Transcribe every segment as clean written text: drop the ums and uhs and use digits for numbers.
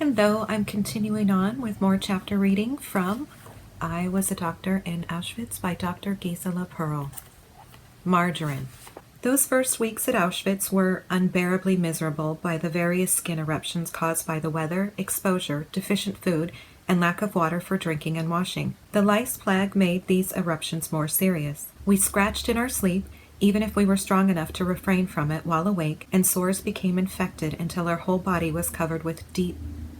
Hello, I'm continuing on with more chapter reading from I Was a Doctor in Auschwitz by Dr. Gisella Perl. Margarine. Those first weeks at Auschwitz were unbearably miserable by the various skin eruptions caused by the weather, exposure, deficient food, and lack of water for drinking and washing. The lice plague made these eruptions more serious. We scratched in our sleep, even if we were strong enough to refrain from it while awake, and sores became infected until our whole body was covered with deep,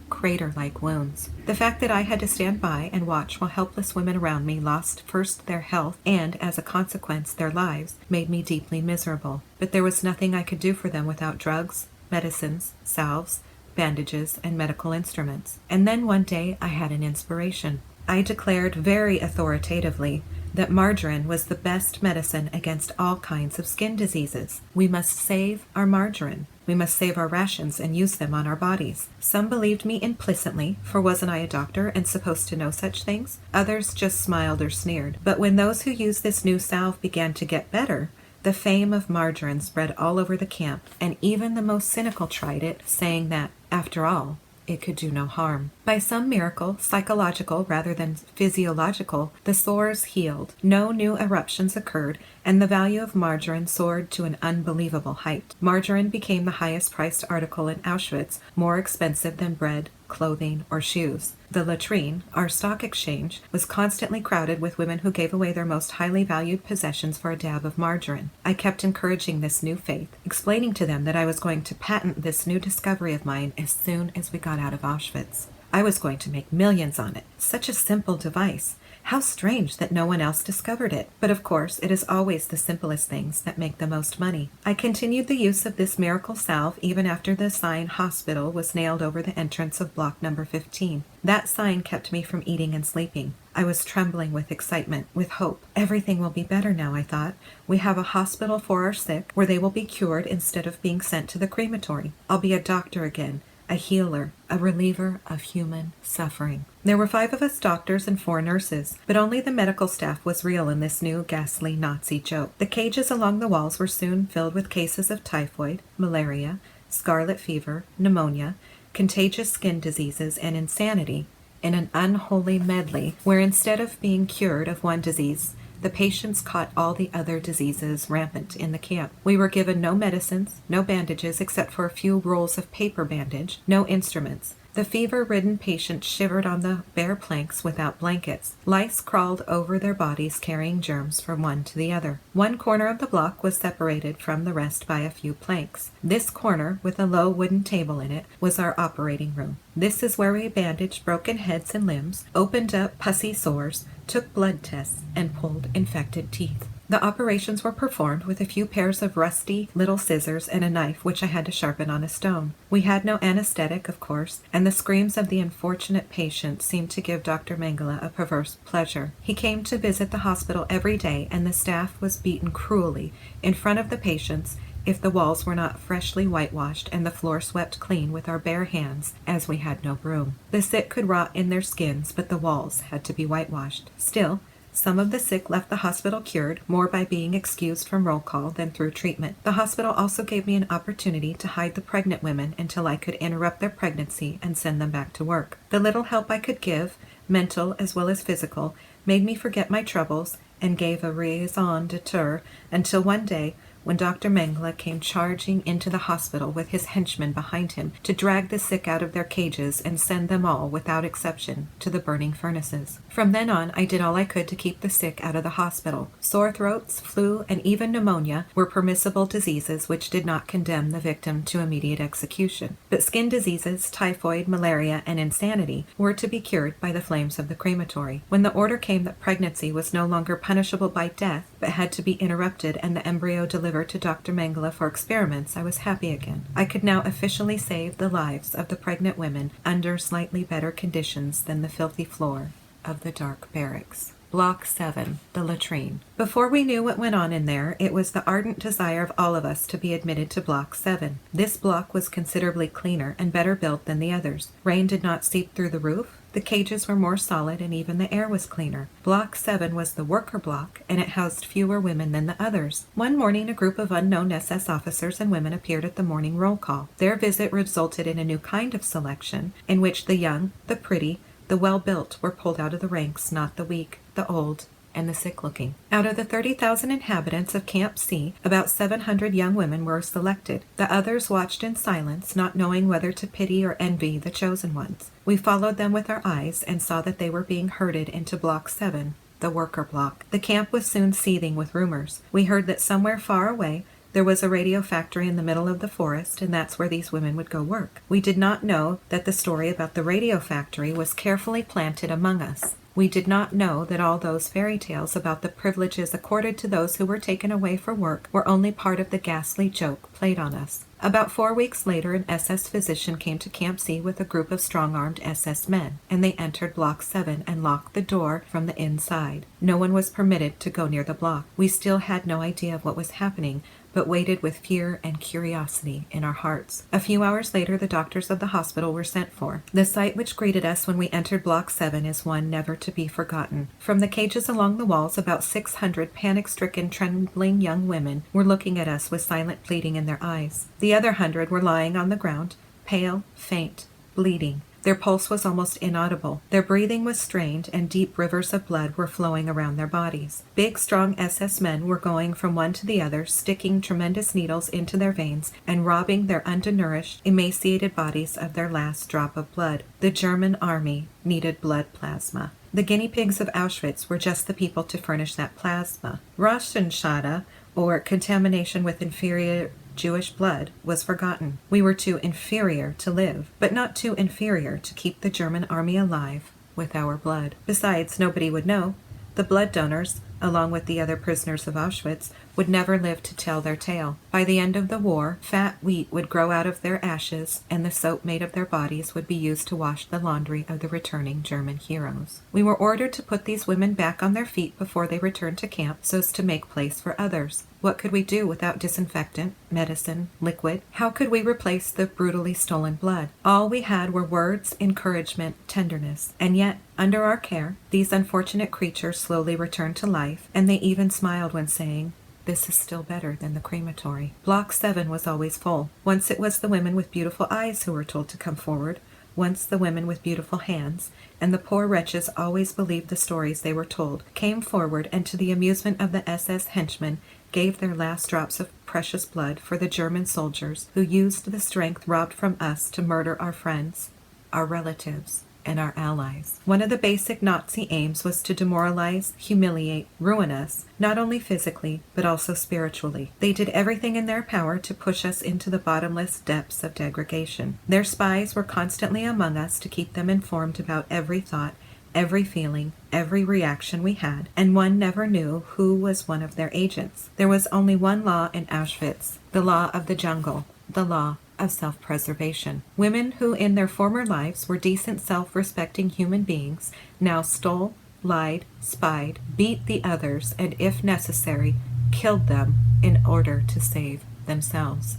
crater-like wounds. The fact that I had to stand by and watch while helpless women around me lost first their health and, as a consequence, their lives, made me deeply miserable. But there was nothing I could do for them without drugs, medicines, salves, bandages, and medical instruments. And then one day I had an inspiration. I declared very authoritatively that margarine was the best medicine against all kinds of skin diseases. We must save our margarine. We must save our rations and use them on our bodies. Some believed me implicitly, for wasn't I a doctor and supposed to know such things? Others just smiled or sneered. But when those who used this new salve began to get better, the fame of margarine spread all over the camp, and even the most cynical tried it, saying that, after all, it could do no harm. By some miracle, psychological rather than physiological, the sores healed, no new eruptions occurred, and the value of margarine soared to an unbelievable height. Margarine became the highest priced article in Auschwitz, more expensive than bread, clothing, or shoes. The latrine, our stock exchange, was constantly crowded with women who gave away their most highly valued possessions for a dab of margarine. I kept encouraging this new faith, explaining to them that I was going to patent this new discovery of mine as soon as we got out of Auschwitz. I was going to make millions on it. Such a simple device. How strange that no one else discovered it. But of course, it is always the simplest things that make the most money. I continued the use of this miracle salve even after the sign "Hospital" was nailed over the entrance of block number 15. That sign kept me from eating and sleeping. I was trembling with excitement, with hope. Everything will be better now, I thought. We have a hospital for our sick, where they will be cured instead of being sent to the crematory. I'll be a doctor again. A healer, a reliever of human suffering. There were 5 of us doctors and 4 nurses, but only the medical staff was real in this new ghastly Nazi joke. The cages along the walls were soon filled with cases of typhoid, malaria, scarlet fever, pneumonia, contagious skin diseases, and insanity, in an unholy medley where instead of being cured of one disease, the patients caught all the other diseases rampant in the camp. We were given no medicines, no bandages except for a few rolls of paper bandage, no instruments. The fever-ridden patients shivered on the bare planks without blankets. Lice crawled over their bodies carrying germs from one to the other. One corner of the block was separated from the rest by a few planks. This corner, with a low wooden table in it, was our operating room. This is where we bandaged broken heads and limbs, opened up pussy sores, took blood tests, and pulled infected teeth. The operations were performed with a few pairs of rusty little scissors and a knife which I had to sharpen on a stone. We had no anesthetic, of course, and the screams of the unfortunate patients seemed to give Dr. Mengele a perverse pleasure. He came to visit the hospital every day, and the staff was beaten cruelly in front of the patients if the walls were not freshly whitewashed and the floor swept clean with our bare hands, as we had no broom. The sick could rot in their skins, but the walls had to be whitewashed. Still, some of the sick left the hospital cured, more by being excused from roll call than through treatment. The hospital also gave me an opportunity to hide the pregnant women until I could interrupt their pregnancy and send them back to work. The little help I could give, mental as well as physical, made me forget my troubles and gave a raison d'etre until one day, when Dr. Mengele came charging into the hospital with his henchmen behind him to drag the sick out of their cages and send them all, without exception, to the burning furnaces. From then on, I did all I could to keep the sick out of the hospital. Sore throats, flu, and even pneumonia were permissible diseases which did not condemn the victim to immediate execution. But skin diseases, typhoid, malaria, and insanity were to be cured by the flames of the crematory. When the order came that pregnancy was no longer punishable by death, but had to be interrupted and the embryo delivered to Dr. Mengele for experiments, I was happy again. I could now officially save the lives of the pregnant women under slightly better conditions than the filthy floor of the dark barracks. Block 7, the latrine. Before we knew what went on in there, it was the ardent desire of all of us to be admitted to Block 7. This block was considerably cleaner and better built than the others. Rain did not seep through the roof. The cages were more solid, and even the air was cleaner. Block 7 was the worker block, and it housed fewer women than the others. One morning, a group of unknown SS officers and women appeared at the morning roll call. Their visit resulted in a new kind of selection, in which the young, the pretty, the well-built were pulled out of the ranks, not the weak, the old, and the sick-looking. Out of the 30,000 inhabitants of Camp C, about 700 young women were selected. The others watched in silence, not knowing whether to pity or envy the chosen ones. We followed them with our eyes and saw that they were being herded into Block 7, the worker block. The camp was soon seething with rumors. We heard that somewhere far away there was a radio factory in the middle of the forest, and that's where these women would go work. We did not know that the story about the radio factory was carefully planted among us. We did not know that all those fairy tales about the privileges accorded to those who were taken away for work were only part of the ghastly joke played on us. About 4 weeks later, an SS physician came to Camp C with a group of strong-armed SS men, and they entered Block 7 and locked the door from the inside. No one was permitted to go near the block. We still had no idea of what was happening, but waited with fear and curiosity in our hearts. A few hours later, the doctors of the hospital were sent for. The sight which greeted us when we entered Block 7 is one never to be forgotten. From the cages along the walls, about 600 panic-stricken, trembling young women were looking at us with silent pleading in their eyes. The other 100 were lying on the ground, pale, faint, bleeding. Their pulse was almost inaudible. Their breathing was strained, and deep rivers of blood were flowing around their bodies. Big, strong SS men were going from one to the other, sticking tremendous needles into their veins and robbing their undernourished, emaciated bodies of their last drop of blood. The German army needed blood plasma. The guinea pigs of Auschwitz were just the people to furnish that plasma. Rassenschade, or contamination with inferior Jewish blood, was forgotten. We were too inferior to live, but not too inferior to keep the German army alive with our blood. Besides, nobody would know. The blood donors, along with the other prisoners of Auschwitz, would never live to tell their tale. By the end of the war, fat wheat would grow out of their ashes, and the soap made of their bodies would be used to wash the laundry of the returning German heroes. We were ordered to put these women back on their feet before they returned to camp, so as to make place for others. What could we do without disinfectant, medicine, liquid? How could we replace the brutally stolen blood? All we had were words, encouragement, tenderness. And yet, under our care, these unfortunate creatures slowly returned to life, and they even smiled when saying, "This is still better than the crematory." Block 7 was always full. Once it was the women with beautiful eyes who were told to come forward, once the women with beautiful hands, and the poor wretches always believed the stories they were told, came forward, and to the amusement of the SS henchmen, gave their last drops of precious blood for the German soldiers who used the strength robbed from us to murder our friends, our relatives, and our allies. One of the basic Nazi aims was to demoralize, humiliate, ruin us, not only physically, but also spiritually. They did everything in their power to push us into the bottomless depths of degradation. Their spies were constantly among us to keep them informed about every thought, every feeling, every reaction we had, and one never knew who was one of their agents. There was only one law in Auschwitz, the law of the jungle, the law of self-preservation. Women who in their former lives were decent, self-respecting human beings now stole, lied, spied, beat the others, and if necessary, killed them in order to save themselves.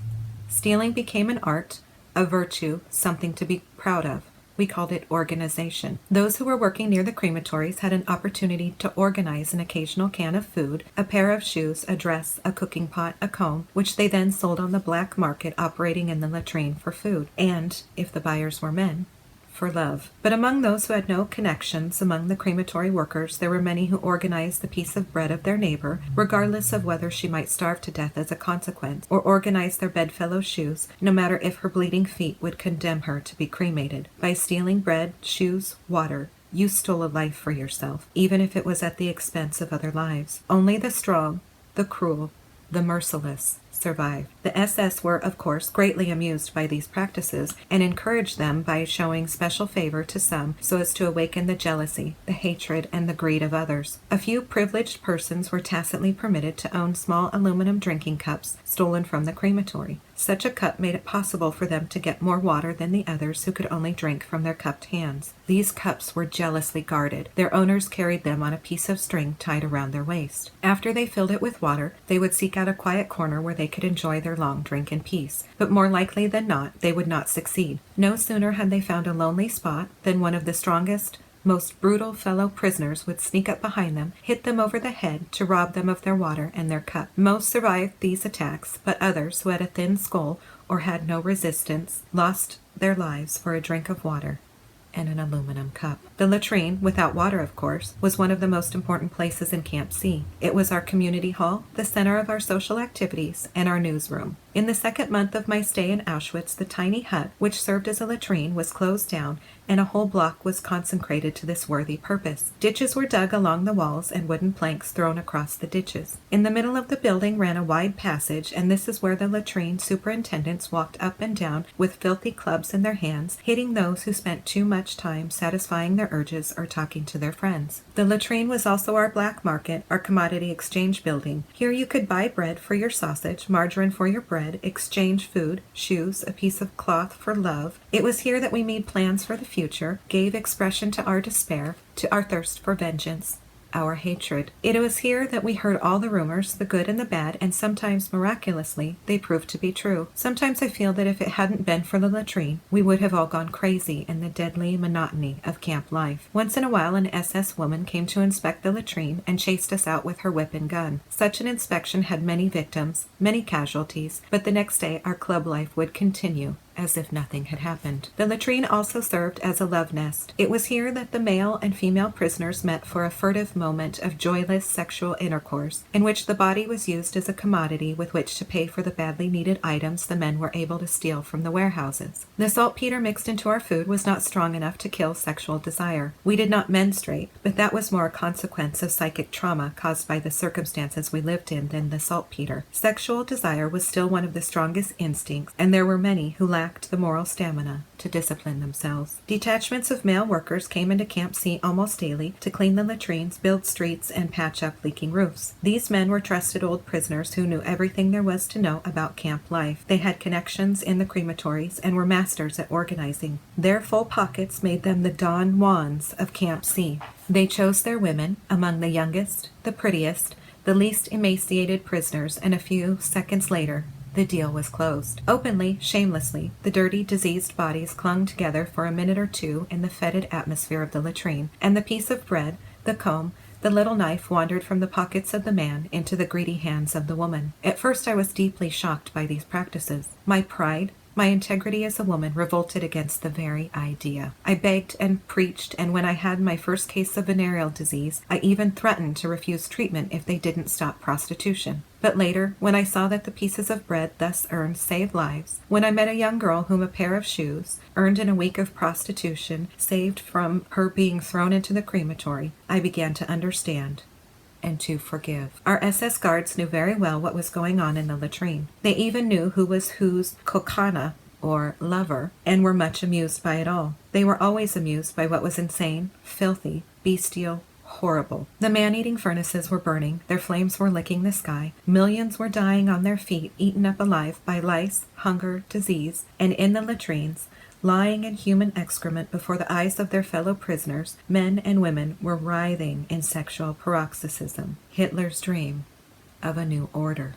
Stealing became an art, a virtue, something to be proud of. We called it organization. Those who were working near the crematories had an opportunity to organize an occasional can of food, a pair of shoes, a dress, a cooking pot, a comb, which they then sold on the black market operating in the latrine for food, and, if the buyers were men, for love. But among those who had no connections among the crematory workers, there were many who organized the piece of bread of their neighbor, regardless of whether she might starve to death as a consequence, or organized their bedfellow's shoes, no matter if her bleeding feet would condemn her to be cremated. By stealing bread, shoes, water, you stole a life for yourself, even if it was at the expense of other lives. Only the strong, the cruel, the merciless survived. The SS were, of course, greatly amused by these practices and encouraged them by showing special favor to some so as to awaken the jealousy, the hatred, and the greed of others. A few privileged persons were tacitly permitted to own small aluminum drinking cups stolen from the crematory. Such a cup made it possible for them to get more water than the others who could only drink from their cupped hands. These cups were jealously guarded. Their owners carried them on a piece of string tied around their waist. After they filled it with water, they would seek out a quiet corner where they could enjoy their long drink in peace. But more likely than not, they would not succeed. No sooner had they found a lonely spot than one of the strongest, most brutal fellow prisoners would sneak up behind them, hit them over the head to rob them of their water and their cup. Most survived these attacks, but others, who had a thin skull or had no resistance, lost their lives for a drink of water and an aluminum cup. The latrine, without water of course, was one of the most important places in Camp C. It was our community hall, the center of our social activities, and our newsroom. In the second month of my stay in Auschwitz, the tiny hut, which served as a latrine, was closed down, and a whole block was consecrated to this worthy purpose. Ditches were dug along the walls and wooden planks thrown across the ditches. In the middle of the building ran a wide passage, and this is where the latrine superintendents walked up and down with filthy clubs in their hands, hitting those who spent too much time satisfying their urges or talking to their friends. The latrine was also our black market, our commodity exchange building. Here you could buy bread for your sausage, margarine for your bread, exchange food, shoes, a piece of cloth for love. It was here that we made plans for the future, gave expression to our despair, to our thirst for vengeance, our hatred. It was here that we heard all the rumors, the good and the bad, and sometimes, miraculously, they proved to be true. Sometimes I feel that if it hadn't been for the latrine, we would have all gone crazy in the deadly monotony of camp life. Once in a while, an SS woman came to inspect the latrine and chased us out with her whip and gun. Such an inspection had many victims, many casualties, but the next day our club life would continue as if nothing had happened. The latrine also served as a love nest. It was here that the male and female prisoners met for a furtive moment of joyless sexual intercourse, in which the body was used as a commodity with which to pay for the badly needed items the men were able to steal from the warehouses. The saltpeter mixed into our food was not strong enough to kill sexual desire. We did not menstruate, but that was more a consequence of psychic trauma caused by the circumstances we lived in than the saltpeter. Sexual desire was still one of the strongest instincts, and there were many who lacked the moral stamina to discipline themselves. Detachments of male workers came into Camp C almost daily to clean the latrines, build streets, and patch up leaking roofs. These men were trusted old prisoners who knew everything there was to know about camp life. They had connections in the crematories and were masters at organizing. Their full pockets made them the Don Juans of Camp C. They chose their women among the youngest, the prettiest, the least emaciated prisoners, and a few seconds later, the deal was closed. Openly, shamelessly, the dirty, diseased bodies clung together for a minute or two in the fetid atmosphere of the latrine, and the piece of bread, the comb, the little knife wandered from the pockets of the man into the greedy hands of the woman. At first I was deeply shocked by these practices. My pride, my integrity as a woman revolted against the very idea. I begged and preached, and when I had my first case of venereal disease, I even threatened to refuse treatment if they didn't stop prostitution. But later, when I saw that the pieces of bread thus earned saved lives, when I met a young girl whom a pair of shoes, earned in a week of prostitution, saved from her being thrown into the crematory, I began to understand and to forgive. Our SS guards knew very well what was going on in the latrine. They even knew who was whose kokana, or lover, and were much amused by it all. They were always amused by what was insane, filthy, bestial, horrible. The man-eating furnaces were burning, their flames were licking the sky, millions were dying on their feet, eaten up alive by lice, hunger, disease, and in the latrines, lying in human excrement before the eyes of their fellow prisoners, men and women were writhing in sexual paroxysm. Hitler's dream of a new order.